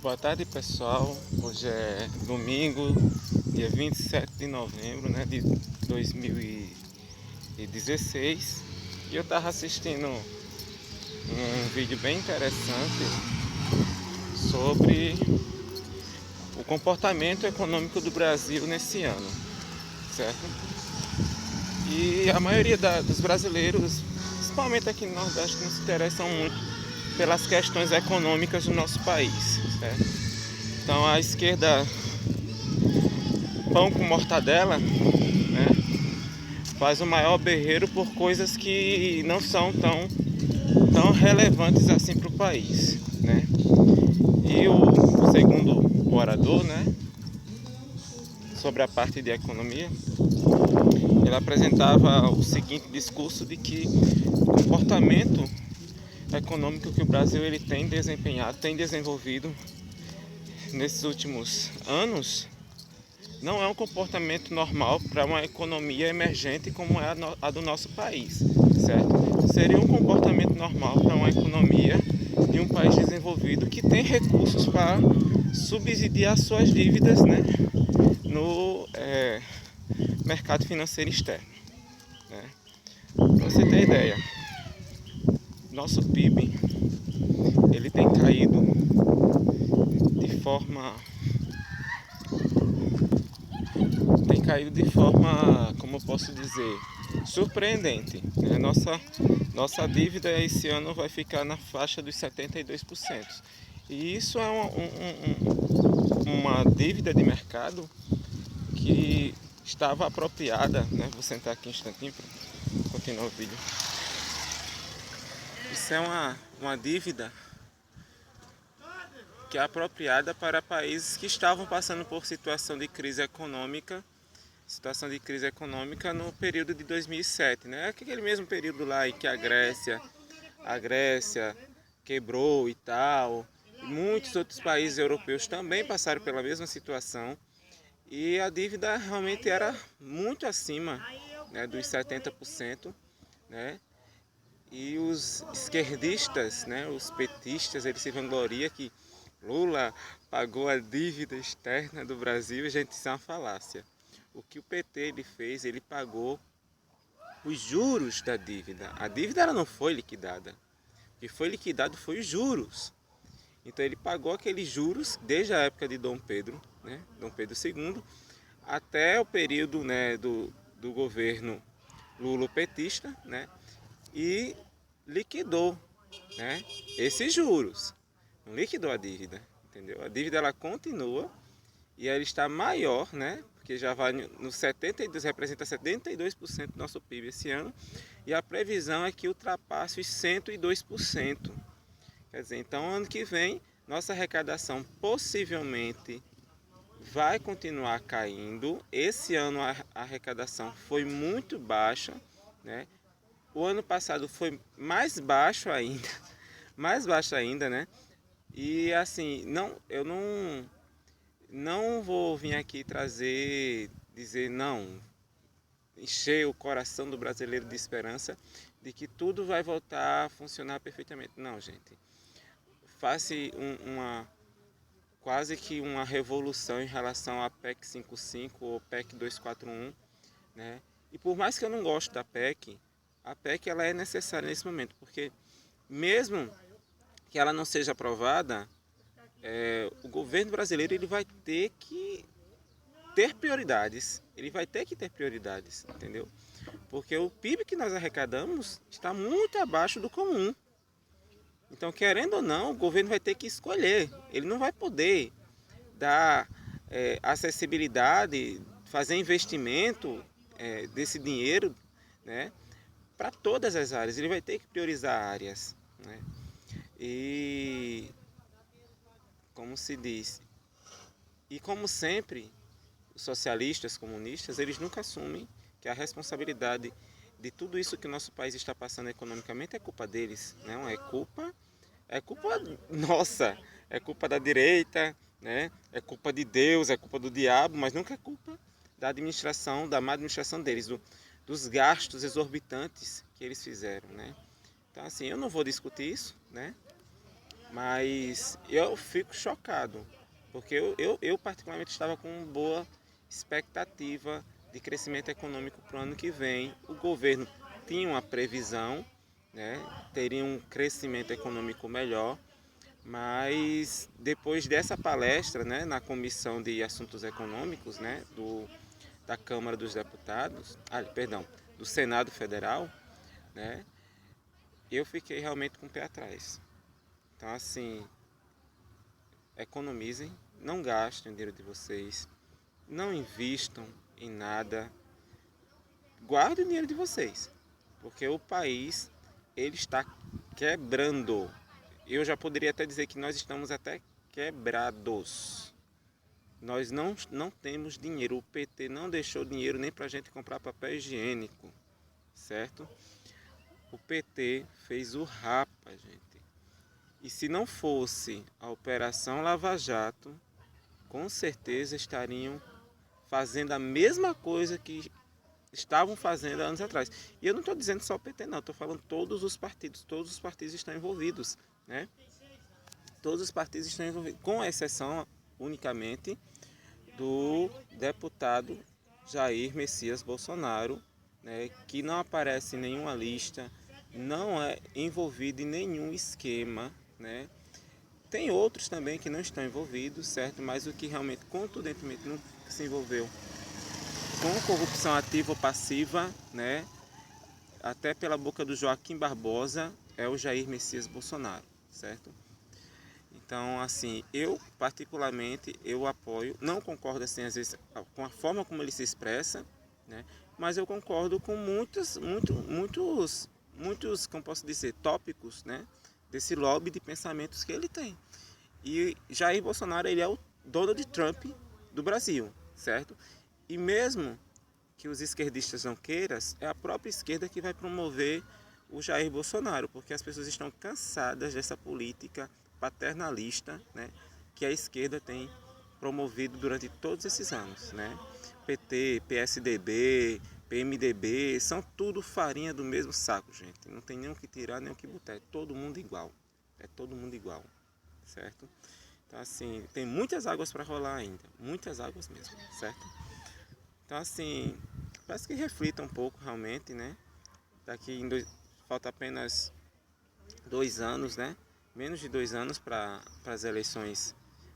Boa tarde, pessoal. Hoje é domingo, dia 27 de novembro, né, de 2016. E eu estava assistindo um vídeo bem interessante sobre o comportamento econômico do Brasil nesse ano, certo? E a maioria dos brasileiros, principalmente aqui no Nordeste, não se interessam muito pelas questões econômicas do nosso país, certo? Então a esquerda, pão com mortadela, né, faz o maior berreiro por coisas que não são tão relevantes assim para o país, né? E o segundo orador, né, sobre a parte de economia, ele apresentava o seguinte discurso de que o comportamento econômico que o Brasil ele tem desempenhado, tem desenvolvido nesses últimos anos, não é um comportamento normal para uma economia emergente como é a do nosso país, certo? Seria um comportamento normal para uma economia de um país desenvolvido que tem recursos para subsidiar suas dívidas, né, no mercado financeiro externo, né? Para você ter ideia, nosso PIB ele tem caído de forma, como eu posso dizer, surpreendente, né? Nossa dívida esse ano vai ficar na faixa dos 72%. E isso é uma dívida de mercado que estava apropriada, né? Vou sentar aqui um instantinho para continuar o vídeo. Isso é uma dívida que é apropriada para países que estavam passando por situação de crise econômica no período de 2007, né? Aquele mesmo período lá em que a Grécia quebrou e tal. E muitos outros países europeus também passaram pela mesma situação e a dívida realmente era muito acima, né, dos 70%, né? E os esquerdistas, né, os petistas, eles se vangloriam que Lula pagou a dívida externa do Brasil. Gente, isso é uma falácia. O que o PT ele fez, ele pagou os juros da dívida. A dívida ela não foi liquidada. O que foi liquidado foi os juros. Então ele pagou aqueles juros desde a época de Dom Pedro, né, Dom Pedro II, até o período, né, do governo lulopetista, né, e liquidou, né, esses juros. Não liquidou a dívida, entendeu? A dívida ela continua e ela está maior, né? Porque já vai no 72, representa 72% do nosso PIB esse ano, e a previsão é que ultrapasse os 102%. Quer dizer, então ano que vem nossa arrecadação possivelmente vai continuar caindo. Esse ano a arrecadação foi muito baixa, né? O ano passado foi mais baixo ainda, mais baixo ainda, né? E assim, eu não vou vir aqui dizer não, encher o coração do brasileiro de esperança de que tudo vai voltar a funcionar perfeitamente. Não, gente. Faça quase que uma revolução em relação à PEC 55 ou PEC 241, né? E por mais que eu não goste da PEC, a PEC ela é necessária nesse momento, porque mesmo que ela não seja aprovada, o governo brasileiro ele vai ter que ter prioridades. Ele vai ter que ter prioridades, entendeu? Porque o PIB que nós arrecadamos está muito abaixo do comum. Então, querendo ou não, o governo vai ter que escolher. Ele não vai poder dar acessibilidade, fazer investimento desse dinheiro, né, para todas as áreas. Ele vai ter que priorizar áreas, né? E como se diz, e como sempre, os socialistas, comunistas, eles nunca assumem que a responsabilidade de tudo isso que o nosso país está passando economicamente é culpa deles, não é culpa nossa, é culpa da direita, né? É culpa de Deus, é culpa do diabo, mas nunca é culpa da administração, da má administração deles, dos gastos exorbitantes que eles fizeram, né? Então assim, eu não vou discutir isso, né? Mas eu fico chocado, porque eu particularmente estava com boa expectativa de crescimento econômico para o ano que vem. O governo tinha uma previsão, né, teria um crescimento econômico melhor, mas depois dessa palestra, né, na Comissão de Assuntos Econômicos, né, da Câmara dos Deputados, perdão, do Senado Federal, né, eu fiquei realmente com o pé atrás. Então, assim, economizem, não gastem o dinheiro de vocês, não invistam em nada, guardem o dinheiro de vocês, porque o país ele está quebrando. Eu já poderia até dizer que nós estamos até quebrados. Nós não temos dinheiro, o PT não deixou dinheiro nem para a gente comprar papel higiênico, certo? O PT fez o rapa, gente. E se não fosse a Operação Lava Jato, com certeza estariam fazendo a mesma coisa que estavam fazendo há anos atrás. E eu não estou dizendo só o PT, não, estou falando todos os partidos estão envolvidos, né? Todos os partidos estão envolvidos, com exceção unicamente do deputado Jair Messias Bolsonaro, né, que não aparece em nenhuma lista, não é envolvido em nenhum esquema, né? Tem outros também que não estão envolvidos, certo? Mas o que realmente contundentemente não se envolveu com corrupção ativa ou passiva, né? Até pela boca do Joaquim Barbosa, é o Jair Messias Bolsonaro, certo? Então, assim, eu particularmente, eu apoio, não concordo assim às vezes com a forma como ele se expressa, né? Mas eu concordo com muitos, como posso dizer, tópicos, né? Desse lobby de pensamentos que ele tem. E Jair Bolsonaro, ele é o Donald Trump do Brasil, certo? E mesmo que os esquerdistas não queiram, é a própria esquerda que vai promover o Jair Bolsonaro, porque as pessoas estão cansadas dessa política paternalista, né, que a esquerda tem promovido durante todos esses anos, né? PT, PSDB, PMDB, são tudo farinha do mesmo saco, gente. Não tem nem o que tirar, nem o que botar. É todo mundo igual. É todo mundo igual, certo? Então, assim, tem muitas águas para rolar ainda. Muitas águas mesmo, certo? Então, assim, parece que reflita um pouco realmente, né? Falta apenas 2 anos, né? Menos de 2 anos para as eleições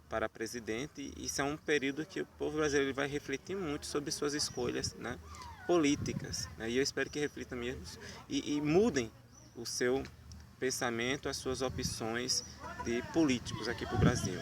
para presidente. E isso é um período que o povo brasileiro vai refletir muito sobre suas escolhas, né, políticas. Né? E eu espero que reflitam mesmo e mudem o seu pensamento, as suas opções de políticos aqui para o Brasil.